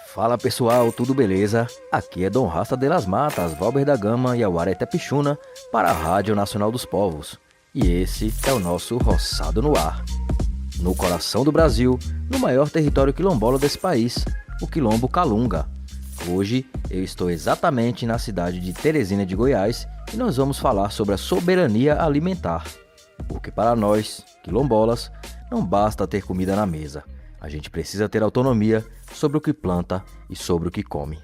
Fala pessoal, tudo beleza? Aqui é Dom Rasta de las Matas, Valber da Gama e Auaré Pixuna para a Rádio Nacional dos Povos. E esse é o nosso Roçado no Ar. No coração do Brasil, no maior território quilombola desse país, o Quilombo Calunga. Hoje eu estou exatamente na cidade de Teresina de Goiás e nós vamos falar sobre a soberania alimentar. Porque para nós, quilombolas, não basta ter comida na mesa. A gente precisa ter autonomia sobre o que planta e sobre o que come.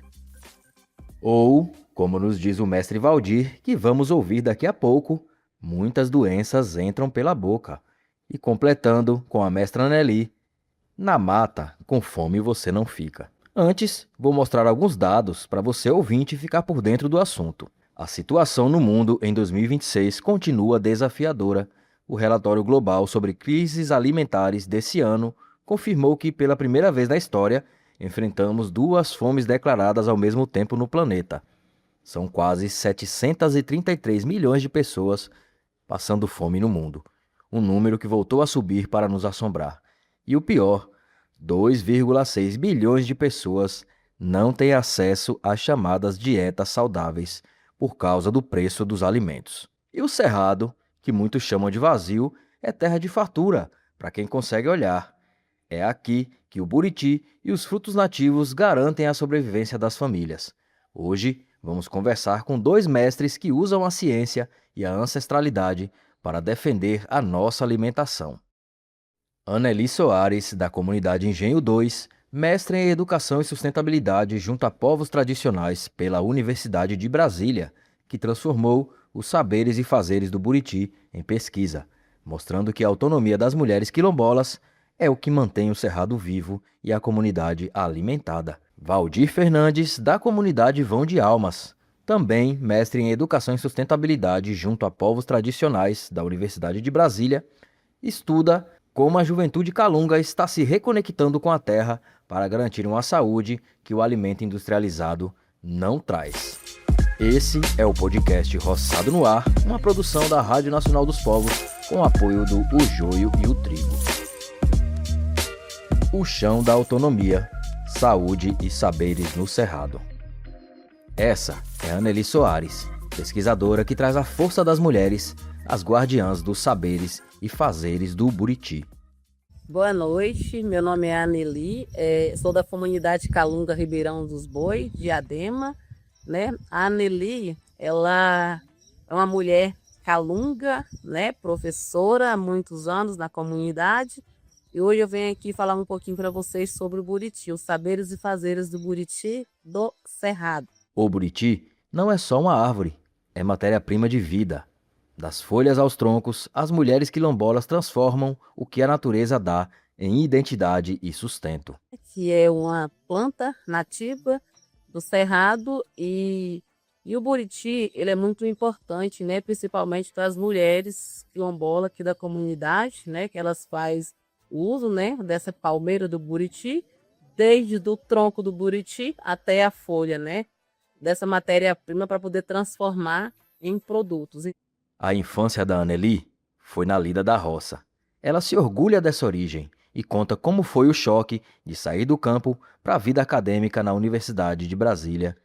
Ou, como nos diz o mestre Valdir, que vamos ouvir daqui a pouco, muitas doenças entram pela boca. E completando com a mestra Anneli, na mata, com fome você não fica. Antes, vou mostrar alguns dados para você ouvinte ficar por dentro do assunto. A situação no mundo em 2026 continua desafiadora. O relatório global sobre crises alimentares desse ano confirmou que, pela primeira vez na história, enfrentamos duas fomes declaradas ao mesmo tempo no planeta. São quase 733 milhões de pessoas passando fome no mundo. Um número que voltou a subir para nos assombrar. E o pior, 2,6 bilhões de pessoas não têm acesso às chamadas dietas saudáveis por causa do preço dos alimentos. E o Cerrado, que muitos chamam de vazio, é terra de fartura para quem consegue olhar. É aqui que o buriti e os frutos nativos garantem a sobrevivência das famílias. Hoje, vamos conversar com dois mestres que usam a ciência e a ancestralidade para defender a nossa alimentação. Anneli Soares, da comunidade Engenho 2, mestre em Educação e Sustentabilidade junto a povos tradicionais pela Universidade de Brasília, que transformou os saberes e fazeres do buriti em pesquisa, mostrando que a autonomia das mulheres quilombolas é o que mantém o Cerrado vivo e a comunidade alimentada. Valdir Fernandes, da comunidade Vão de Almas, também mestre em Educação e Sustentabilidade junto a povos tradicionais da Universidade de Brasília, estuda como a juventude calunga está se reconectando com a terra para garantir uma saúde que o alimento industrializado não traz. Esse é o podcast Roçado no Ar, uma produção da Rádio Nacional dos Povos com o apoio do O Joio e o Trigo. O chão da autonomia, saúde e saberes no Cerrado. Essa é Anneli Soares, pesquisadora que traz a força das mulheres, as guardiãs dos saberes e fazeres do buriti. Boa noite, meu nome é Anneli, sou da comunidade Calunga Ribeirão dos Boi, Diadema, né? A Anneli, ela é uma mulher calunga, né? Professora há muitos anos na comunidade. E hoje eu venho aqui falar um pouquinho para vocês sobre o buriti, os saberes e fazeres do buriti do Cerrado. O buriti não é só uma árvore, é matéria-prima de vida. Das folhas aos troncos, as mulheres quilombolas transformam o que a natureza dá em identidade e sustento. Que é uma planta nativa do Cerrado e o buriti, ele é muito importante, né? Principalmente para as mulheres quilombolas aqui da comunidade, né? Que elas fazem uso, né, dessa palmeira do buriti, desde o tronco do buriti até a folha, né, dessa matéria-prima para poder transformar em produtos. A infância da Anneli foi na lida da roça. Ela se orgulha dessa origem e conta como foi o choque de sair do campo para a vida acadêmica na Universidade de Brasília,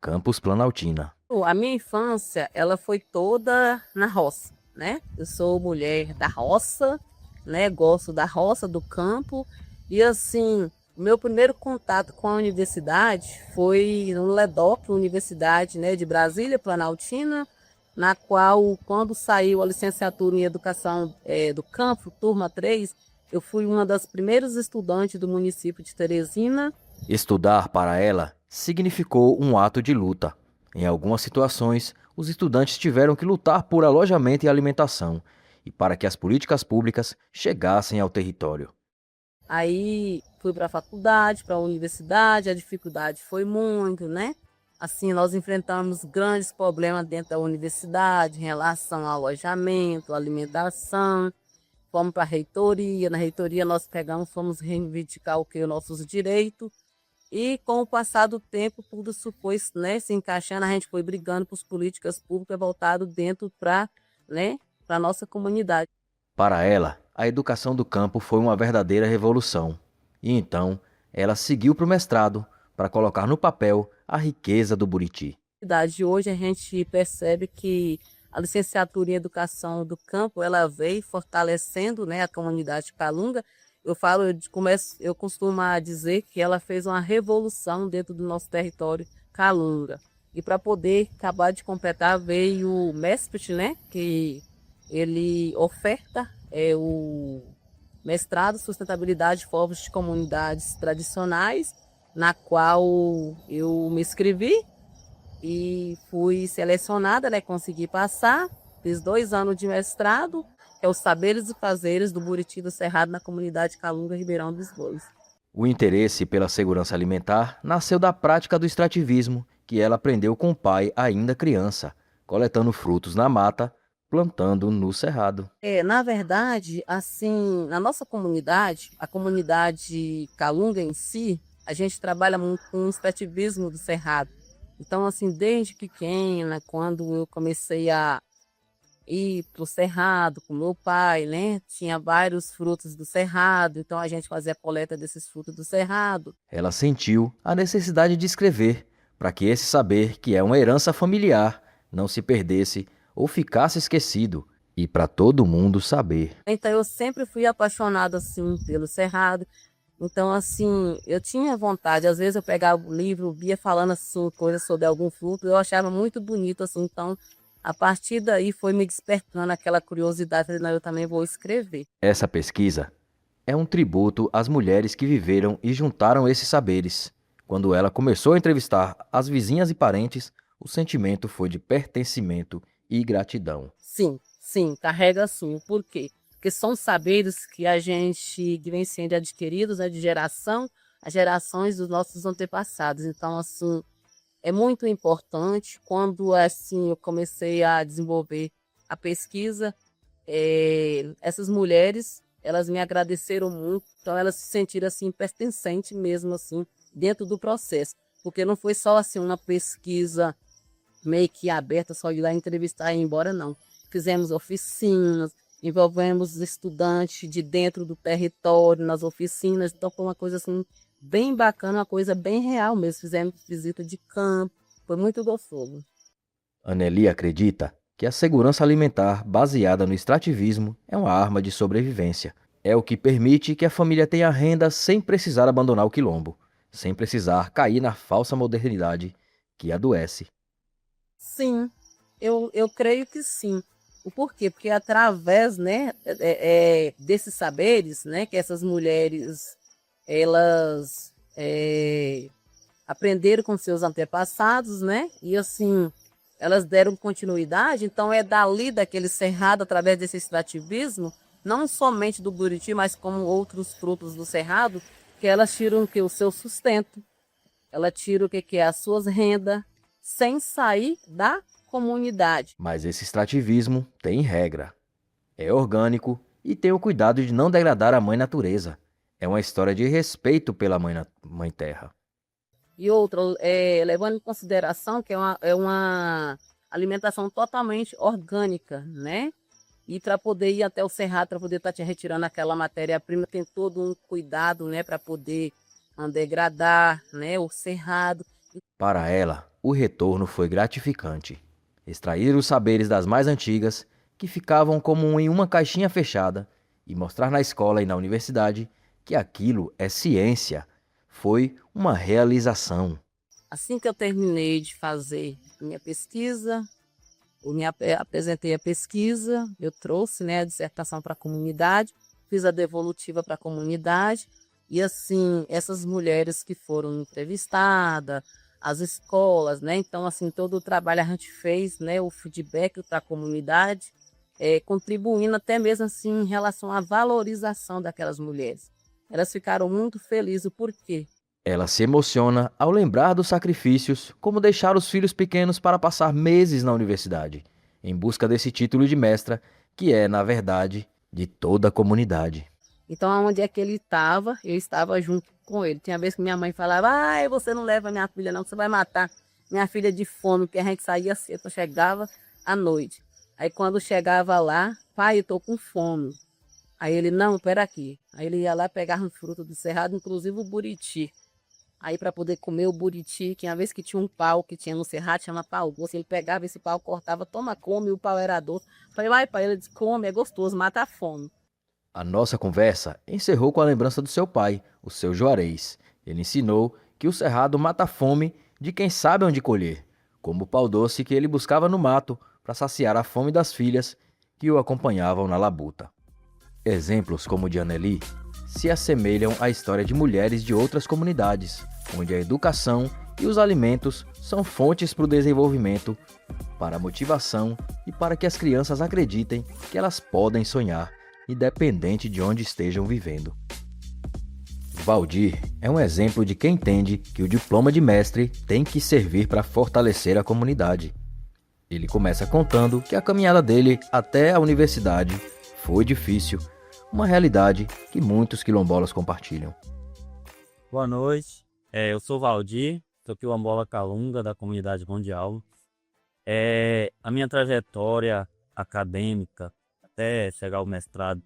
campus Planaltina. A minha infância, ela foi toda na roça, né? Eu sou mulher da roça, né? Gosto da roça, do campo. E assim, o meu primeiro contato com a universidade foi no LEDOC, Universidade, né, de Brasília, Planaltina, na qual, quando saiu a licenciatura em Educação do Campo, turma 3, eu fui uma das primeiras estudantes do município de Teresina. Estudar para ela significou um ato de luta. Em algumas situações, os estudantes tiveram que lutar por alojamento e alimentação, e para que as políticas públicas chegassem ao território. Aí fui para a faculdade, para a universidade, a dificuldade foi muito, né? Assim, nós enfrentamos grandes problemas dentro da universidade em relação ao alojamento, alimentação. Fomos para a reitoria, na reitoria nós fomos reivindicar o que? Os nossos direitos. E com o passar do tempo, tudo isso foi, né, se encaixando, a gente foi brigando por políticas públicas voltadas dentro para, né, para a nossa comunidade. Para ela, a educação do campo foi uma verdadeira revolução. E então ela seguiu para o mestrado para colocar no papel a riqueza do Buriti. Verdade, hoje a gente percebe que a licenciatura em Educação do Campo, ela veio fortalecendo, né, a comunidade Calunga. Eu costumo dizer que ela fez uma revolução dentro do nosso território Calunga. E para poder acabar de completar veio o MESPT, né, que ele oferta o mestrado Sustentabilidade de Povos de Comunidades Tradicionais, na qual eu me inscrevi e fui selecionada, né? Consegui passar, fiz 2 anos de mestrado, que é os Saberes e Fazeres do Buriti do Cerrado na comunidade Calunga Ribeirão dos Bois. O interesse pela segurança alimentar nasceu da prática do extrativismo, que ela aprendeu com o pai ainda criança, coletando frutos na mata, plantando no cerrado. Na verdade, assim, na nossa comunidade, a comunidade Calunga em si, a gente trabalha muito com o extrativismo do Cerrado. Então, assim, desde pequena, quando eu comecei a ir para o cerrado com meu pai, né? Tinha vários frutos do cerrado, então a gente fazia a coleta desses frutos do cerrado. Ela sentiu a necessidade de escrever para que esse saber, que é uma herança familiar, não se perdesse ou ficasse esquecido, e para todo mundo saber. Então eu sempre fui apaixonada assim pelo cerrado. Então assim, eu tinha vontade, às vezes eu pegava o livro, via falando assim coisas sobre algum fruto, eu achava muito bonito assim, então a partir daí foi me despertando aquela curiosidade, falei, não, eu também vou escrever. Essa pesquisa é um tributo às mulheres que viveram e juntaram esses saberes. Quando ela começou a entrevistar as vizinhas e parentes, o sentimento foi de pertencimento e gratidão. Sim, sim, carrega sim. Por quê? Porque são saberes que a gente vem sendo adquiridos, né, de geração a gerações dos nossos antepassados. Então, assim, é muito importante. Quando assim eu comecei a desenvolver a pesquisa, essas mulheres, elas me agradeceram muito, então elas se sentiram assim pertencentes mesmo assim dentro do processo, porque não foi só assim uma pesquisa meio que aberta, só ir lá entrevistar e ir embora, não. Fizemos oficinas, envolvemos estudantes de dentro do território nas oficinas, então foi uma coisa assim bem bacana, uma coisa bem real mesmo. Fizemos visita de campo, foi muito gostoso. Anneli acredita que a segurança alimentar baseada no extrativismo é uma arma de sobrevivência. É o que permite que a família tenha renda sem precisar abandonar o quilombo, sem precisar cair na falsa modernidade que adoece. Sim, eu creio que sim. O porquê? Porque através, né, desses saberes, né, que essas mulheres, elas aprenderam com seus antepassados, né, e assim, elas deram continuidade, então é dali daquele cerrado, através desse extrativismo, não somente do Buriti, mas como outros frutos do cerrado, que elas tiram o seu sustento, ela tira o que é as suas rendas, sem sair da comunidade. Mas esse extrativismo tem regra. É orgânico e tem o cuidado de não degradar a mãe natureza. É uma história de respeito pela mãe terra. E outra, levando em consideração que é uma alimentação totalmente orgânica, né? E para poder ir até o cerrado, para poder estar te retirando aquela matéria-prima, tem todo um cuidado, né, para poder não degradar, né, o cerrado. Para ela, o retorno foi gratificante. Extrair os saberes das mais antigas, que ficavam como em uma caixinha fechada, e mostrar na escola e na universidade que aquilo é ciência, foi uma realização. Assim que eu terminei de fazer minha pesquisa, apresentei a pesquisa, eu trouxe, né, a dissertação para a comunidade, fiz a devolutiva para a comunidade, e assim, essas mulheres que foram entrevistadas, as escolas, né, então assim, todo o trabalho a gente fez, né, o feedback para a comunidade, contribuindo até mesmo assim em relação à valorização daquelas mulheres. Elas ficaram muito felizes, por quê? Ela se emociona ao lembrar dos sacrifícios, como deixar os filhos pequenos para passar meses na universidade, em busca desse título de mestra, que é, na verdade, de toda a comunidade. Então, onde é que ele estava, eu estava junto com ele. Tinha vezes que minha mãe falava, ai, você não leva minha filha não, que você vai matar minha filha de fome, porque a gente saía cedo, chegava à noite. Aí quando chegava lá, pai, eu tô com fome. Aí ele, não, pera aqui. Aí ele ia lá pegar um fruto do cerrado, inclusive o buriti. Aí para poder comer o buriti, que uma vez que tinha um pau que tinha no cerrado, chama pau doce, ele pegava esse pau, cortava, toma, come, e o pau era doce. Falei, vai, pai, ele disse, come, é gostoso, mata a fome. A nossa conversa encerrou com a lembrança do seu pai, o seu Juarez. Ele ensinou que o cerrado mata a fome de quem sabe onde colher, como o pau doce que ele buscava no mato para saciar a fome das filhas que o acompanhavam na labuta. Exemplos como o de Anneli se assemelham à história de mulheres de outras comunidades, onde a educação e os alimentos são fontes para o desenvolvimento, para a motivação e para que as crianças acreditem que elas podem sonhar, independente de onde estejam vivendo. Valdir é um exemplo de quem entende que o diploma de mestre tem que servir para fortalecer a comunidade. Ele começa contando que a caminhada dele até a universidade foi difícil, uma realidade que muitos quilombolas compartilham. Boa noite, eu sou Valdir, sou quilombola Calunga da comunidade Bom Diabo. A minha trajetória acadêmica até chegar ao mestrado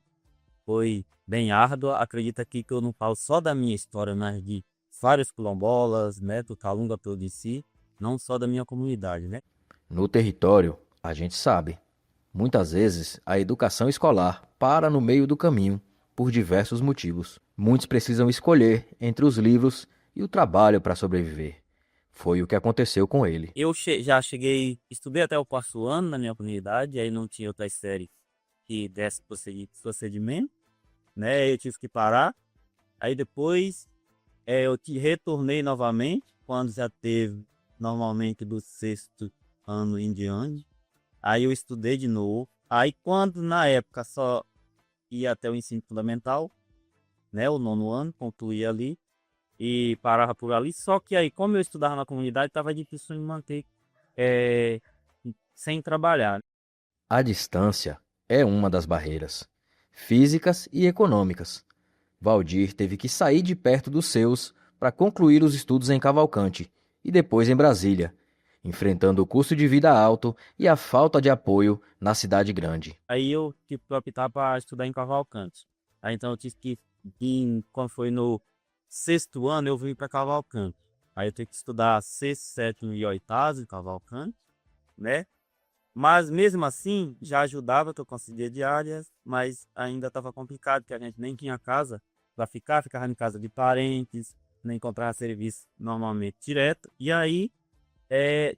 foi bem árdua. Acredito aqui que eu não falo só da minha história, mas de vários quilombolas, né, do Calunga todo em si, não só da minha comunidade, né? No território, a gente sabe, muitas vezes a educação escolar para no meio do caminho por diversos motivos. Muitos precisam escolher entre os livros e o trabalho para sobreviver. Foi o que aconteceu com ele. Eu já cheguei, estudei até o quarto ano na minha comunidade, aí não tinha outra série que desse procedimento, né? Eu tive que parar. Aí depois retornei novamente, quando já teve normalmente do sexto ano em diante. Aí eu estudei de novo. Aí quando na época só ia até o ensino fundamental, né? O nono ano, concluía ali e parava por ali. Só que aí, como eu estudava na comunidade, estava difícil de manter eh, sem trabalhar. A distância é uma das barreiras, físicas e econômicas. Valdir teve que sair de perto dos seus para concluir os estudos em Cavalcante e depois em Brasília, enfrentando o custo de vida alto e a falta de apoio na cidade grande. Aí eu tive que optar para estudar em Cavalcante. Aí então eu tive que vir, quando foi no sexto ano, eu vim para Cavalcante. Aí eu tive que estudar sexto, sétimo e oitavo em Cavalcante, né? Mas mesmo assim, já ajudava que eu conseguia diárias, mas ainda estava complicado, porque a gente nem tinha casa para ficar, ficava em casa de parentes, nem encontrava serviço normalmente direto. E aí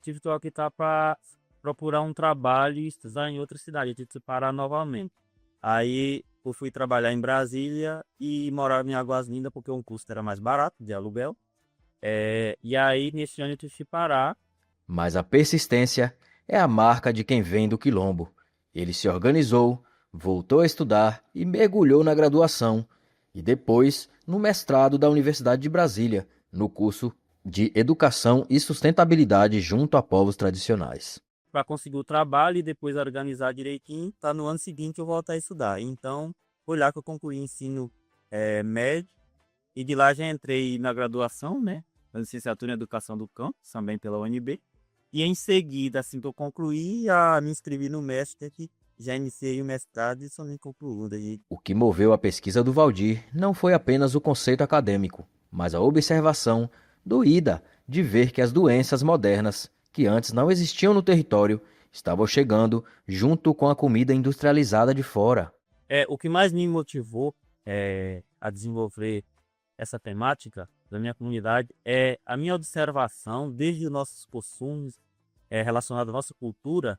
tive que optar para procurar um trabalho e estudar em outra cidade, eu tive que parar novamente. Aí eu fui trabalhar em Brasília e morava em Águas Lindas, porque o custo era mais barato de aluguel. E aí, nesse ano, eu tive que parar. Mas a persistência é a marca de quem vem do quilombo. Ele se organizou, voltou a estudar e mergulhou na graduação, e depois no mestrado da Universidade de Brasília, no curso de Educação e Sustentabilidade junto a povos tradicionais. Para conseguir o trabalho e depois organizar direitinho, tá no ano seguinte eu voltar a estudar. Então, foi lá que eu concluí ensino médio e de lá já entrei na graduação, né? Na licenciatura em Educação do Campo, também pela UNB. E em seguida, assim que eu concluí, me inscrevi no mestre, que já iniciei o mestrado e só nem concluí. Daí. O que moveu a pesquisa do Valdir não foi apenas o conceito acadêmico, mas a observação doída de ver que as doenças modernas, que antes não existiam no território, estavam chegando junto com a comida industrializada de fora. O que mais me motivou a desenvolver essa temática da minha comunidade é a minha observação desde os nossos costumes relacionados à nossa cultura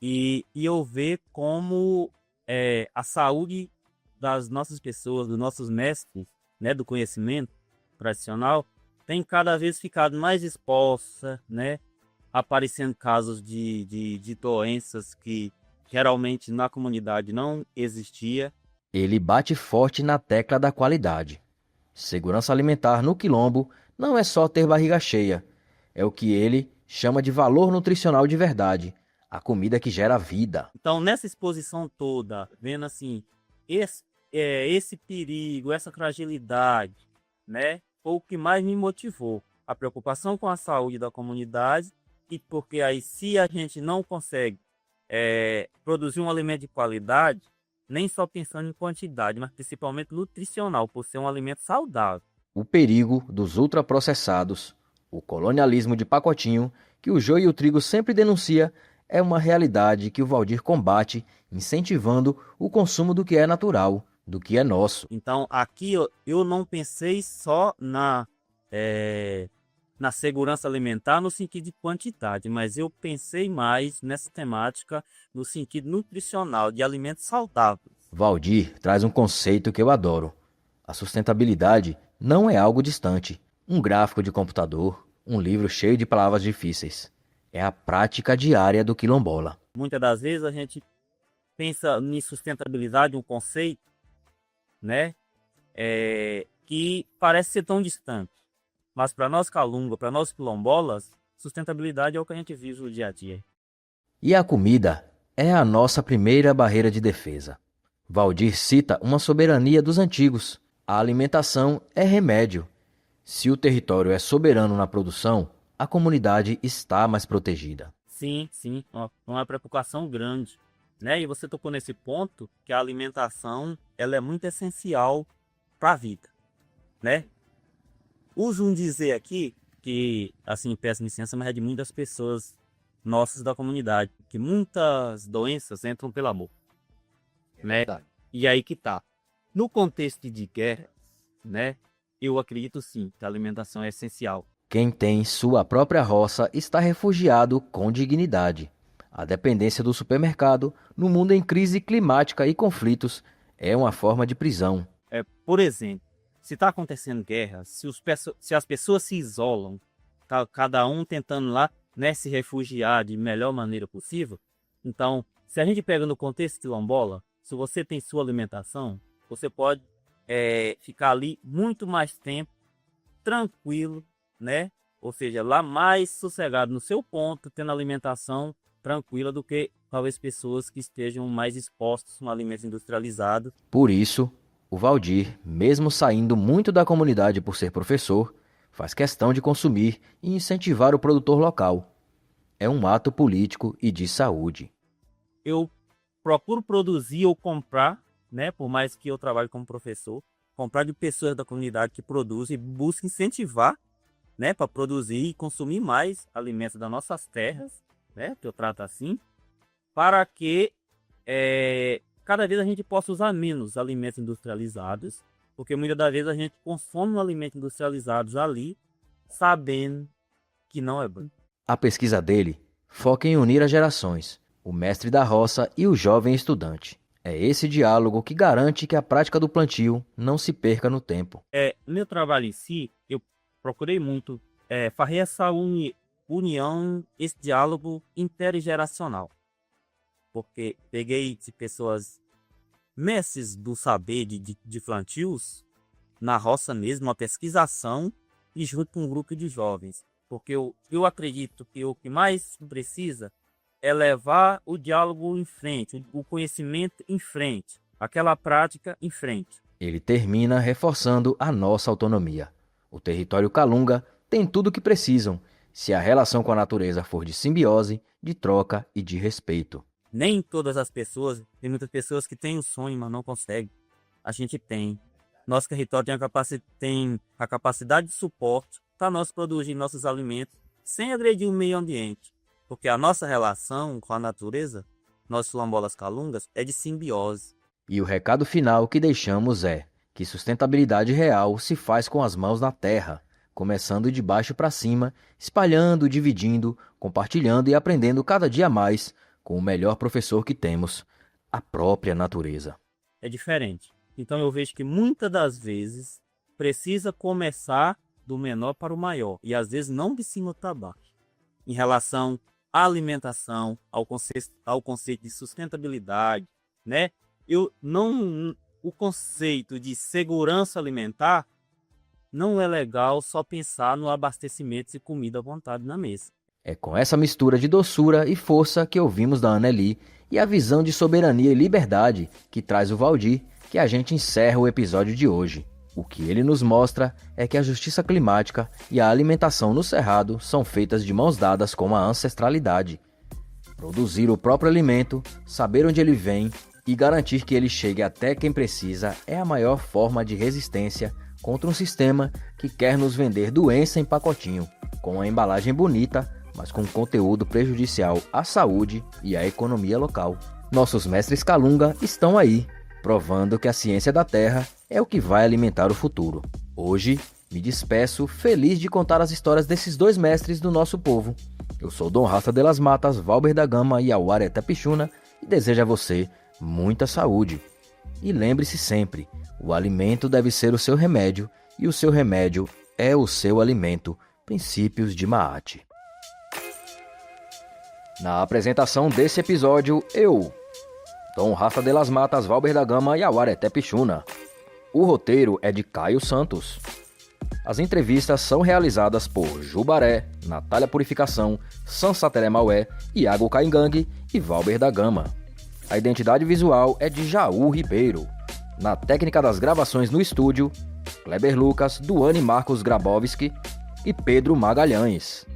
e eu ver como a saúde das nossas pessoas, dos nossos mestres, né, do conhecimento tradicional, tem cada vez ficado mais exposta, né, aparecendo casos de doenças que geralmente na comunidade não existia. Ele bate forte na tecla da qualidade. Segurança alimentar no quilombo não é só ter barriga cheia, é o que ele chama de valor nutricional de verdade, a comida que gera vida. Então, nessa exposição toda, vendo assim, esse perigo, essa fragilidade, né, foi o que mais me motivou. A preocupação com a saúde da comunidade, e porque aí se a gente não consegue produzir um alimento de qualidade, nem só pensando em quantidade, mas principalmente nutricional, por ser um alimento saudável. O perigo dos ultraprocessados, o colonialismo de pacotinho, que o Joio e o Trigo sempre denuncia, é uma realidade que o Valdir combate, incentivando o consumo do que é natural, do que é nosso. Então, aqui eu não pensei só na segurança alimentar no sentido de quantidade, mas eu pensei mais nessa temática no sentido nutricional, de alimentos saudáveis. Valdir traz um conceito que eu adoro. A sustentabilidade não é algo distante, um gráfico de computador, um livro cheio de palavras difíceis. É a prática diária do quilombola. Muitas das vezes a gente pensa em sustentabilidade, um conceito, né, que parece ser tão distante. Mas para nós calunga, para nós quilombolas, sustentabilidade é o que a gente vive no dia a dia. E a comida é a nossa primeira barreira de defesa. Valdir cita uma soberania dos antigos. A alimentação é remédio. Se o território é soberano na produção, a comunidade está mais protegida. Sim, uma preocupação grande, né? E você tocou nesse ponto que a alimentação ela é muito essencial para a vida, né? Uso um dizer aqui que, assim, peço licença, mas é de muitas pessoas nossas da comunidade, que muitas doenças entram pelo amor, né? E aí que tá. No contexto de guerra, né? Eu acredito sim que a alimentação é essencial. Quem tem sua própria roça está refugiado com dignidade. A dependência do supermercado, no mundo em crise climática e conflitos, é uma forma de prisão. Por exemplo, se está acontecendo guerra, se as pessoas se isolam, tá, cada um tentando lá, né, se refugiar de melhor maneira possível, então, se a gente pega no contexto quilombola, se você tem sua alimentação, você pode ficar ali muito mais tempo, tranquilo, né? Ou seja, lá mais sossegado no seu ponto, tendo alimentação tranquila do que talvez pessoas que estejam mais expostas a alimentos industrializados. Por isso, o Valdir, mesmo saindo muito da comunidade por ser professor, faz questão de consumir e incentivar o produtor local. É um ato político e de saúde. Eu procuro produzir ou comprar, né, por mais que eu trabalhe como professor, comprar de pessoas da comunidade que produzem e busco incentivar, né, para produzir e consumir mais alimentos das nossas terras, né, que eu trato assim, para que cada vez a gente possa usar menos alimentos industrializados, porque muitas das vezes a gente consome alimentos industrializados ali, sabendo que não é bom. A pesquisa dele foca em unir as gerações, o mestre da roça e o jovem estudante. É esse diálogo que garante que a prática do plantio não se perca no tempo. No meu trabalho em si, eu procurei muito fazer essa união, esse diálogo intergeracional. Porque peguei de pessoas mestres do saber de plantios na roça mesmo, uma pesquisação e junto com um grupo de jovens. Porque eu acredito que o que mais precisa é levar o diálogo em frente, o conhecimento em frente, aquela prática em frente. Ele termina reforçando a nossa autonomia. O território calunga tem tudo o que precisam, se a relação com a natureza for de simbiose, de troca e de respeito. Nem todas as pessoas, tem muitas pessoas que têm um sonho, mas não conseguem. A gente tem. Nosso território tem a capacidade de suporte para nós produzir nossos alimentos sem agredir o meio ambiente. Porque a nossa relação com a natureza, nós quilombolas calungas, é de simbiose. E o recado final que deixamos é que sustentabilidade real se faz com as mãos na terra, começando de baixo para cima, espalhando, dividindo, compartilhando e aprendendo cada dia mais com o melhor professor que temos, a própria natureza. É diferente. Então eu vejo que muitas das vezes precisa começar do menor para o maior e às vezes não de cima para baixo. Em relação à alimentação, ao conceito de sustentabilidade, né? O conceito de segurança alimentar não é legal só pensar no abastecimento de comida à vontade na mesa. É com essa mistura de doçura e força que ouvimos da Anneli e a visão de soberania e liberdade que traz o Valdir que a gente encerra o episódio de hoje. O que ele nos mostra é que a justiça climática e a alimentação no Cerrado são feitas de mãos dadas com a ancestralidade. Produzir o próprio alimento, saber onde ele vem, E garantir que ele chegue até quem precisa é a maior forma de resistência contra um sistema que quer nos vender doença em pacotinho, com uma embalagem bonita, mas com conteúdo prejudicial à saúde e à economia local. Nossos mestres Calunga estão aí, provando que a ciência da terra é o que vai alimentar o futuro. Hoje, me despeço feliz de contar as histórias desses dois mestres do nosso povo. Eu sou Dom Raça de las Matas, Valber da Gama e Auara Itapixuna e desejo a você muita saúde. E lembre-se sempre, o alimento deve ser o seu remédio e o seu remédio é o seu alimento. Princípios de Maat. Na apresentação desse episódio, eu, Dom Raça de las Matas, Valber da Gama e Auara Itapixuna. O roteiro é de Caio Santos. As entrevistas são realizadas por Jubaré, Natália Purificação, Sansateré Maué, Iago Caingangue e Valber da Gama. A identidade visual é de Jaú Ribeiro. Na técnica das gravações no estúdio, Kleber Lucas, Duane Marcos Grabowski e Pedro Magalhães.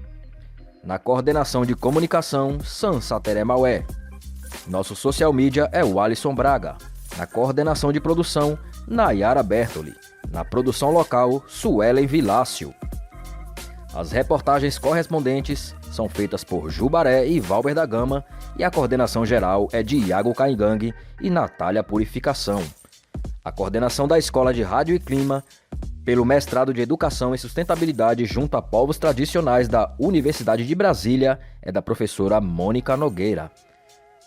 Na coordenação de comunicação, Sansateré Maué. Nosso social media é o Alisson Braga. Na coordenação de produção, Nayara Bertoli. Na produção local, Suelen Vilácio. As reportagens correspondentes são feitas por Jubaré e Valber da Gama e a coordenação geral é de Iago Caingangue e Natália Purificação. A coordenação da Escola de Rádio e Clima, pelo Mestrado de Educação e Sustentabilidade junto a povos tradicionais da Universidade de Brasília, é da professora Mônica Nogueira.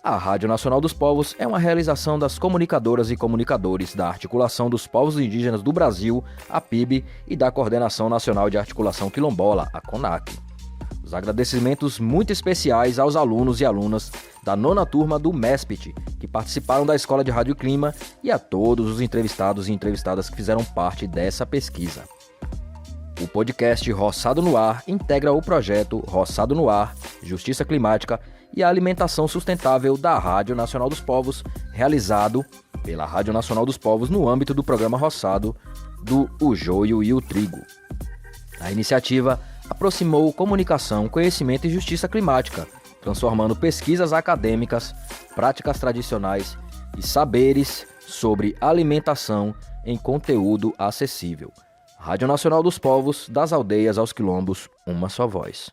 A Rádio Nacional dos Povos é uma realização das comunicadoras e comunicadores da Articulação dos Povos Indígenas do Brasil, a PIB, e da Coordenação Nacional de Articulação Quilombola, a CONAC. Os agradecimentos muito especiais aos alunos e alunas da 9ª turma do MESPIT, que participaram da Escola de Rádio e Clima, e a todos os entrevistados e entrevistadas que fizeram parte dessa pesquisa. O podcast Roçado no Ar integra o projeto Roçado no Ar, Justiça Climática e a Alimentação Sustentável da Rádio Nacional dos Povos, realizado pela Rádio Nacional dos Povos no âmbito do programa Roçado do O Joio e o Trigo. A iniciativa aproximou comunicação, conhecimento e justiça climática, transformando pesquisas acadêmicas, práticas tradicionais e saberes sobre alimentação em conteúdo acessível. Rádio Nacional dos Povos, das aldeias aos quilombos, uma só voz.